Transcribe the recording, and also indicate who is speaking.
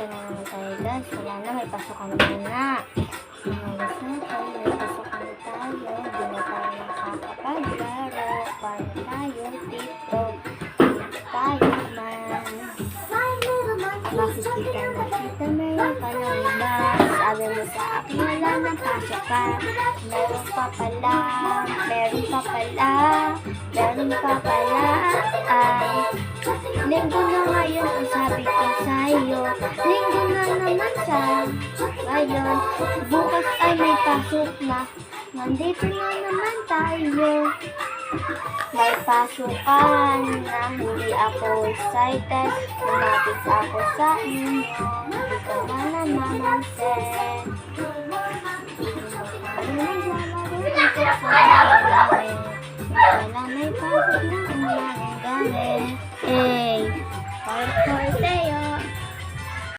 Speaker 1: nandito na naman tayo guys. Wala na, may pasukan muna. Sinalas na tayo, may pasukan tayo. Hindi na tayo nakakapaglaro. Paano tayo dito? Tayo man. Makikita na kita meron ka ng iba. Sabi mo sa akin wala nang pasok ka. Meron pa pala. Meron pa pala. Meron pa pala. Linggo na ngayon ang sabi ko sa'yo. Linggo na naman sa ngayon. Bukas ay may pasok na. Nandito na naman tayo. May pasukan na hindi ako excited. Lumapit ako sa inyo. Hindi ko na namamansin. Naglalaro dito sa langit. Wala may pasok na umagang galit. Hey, 4-4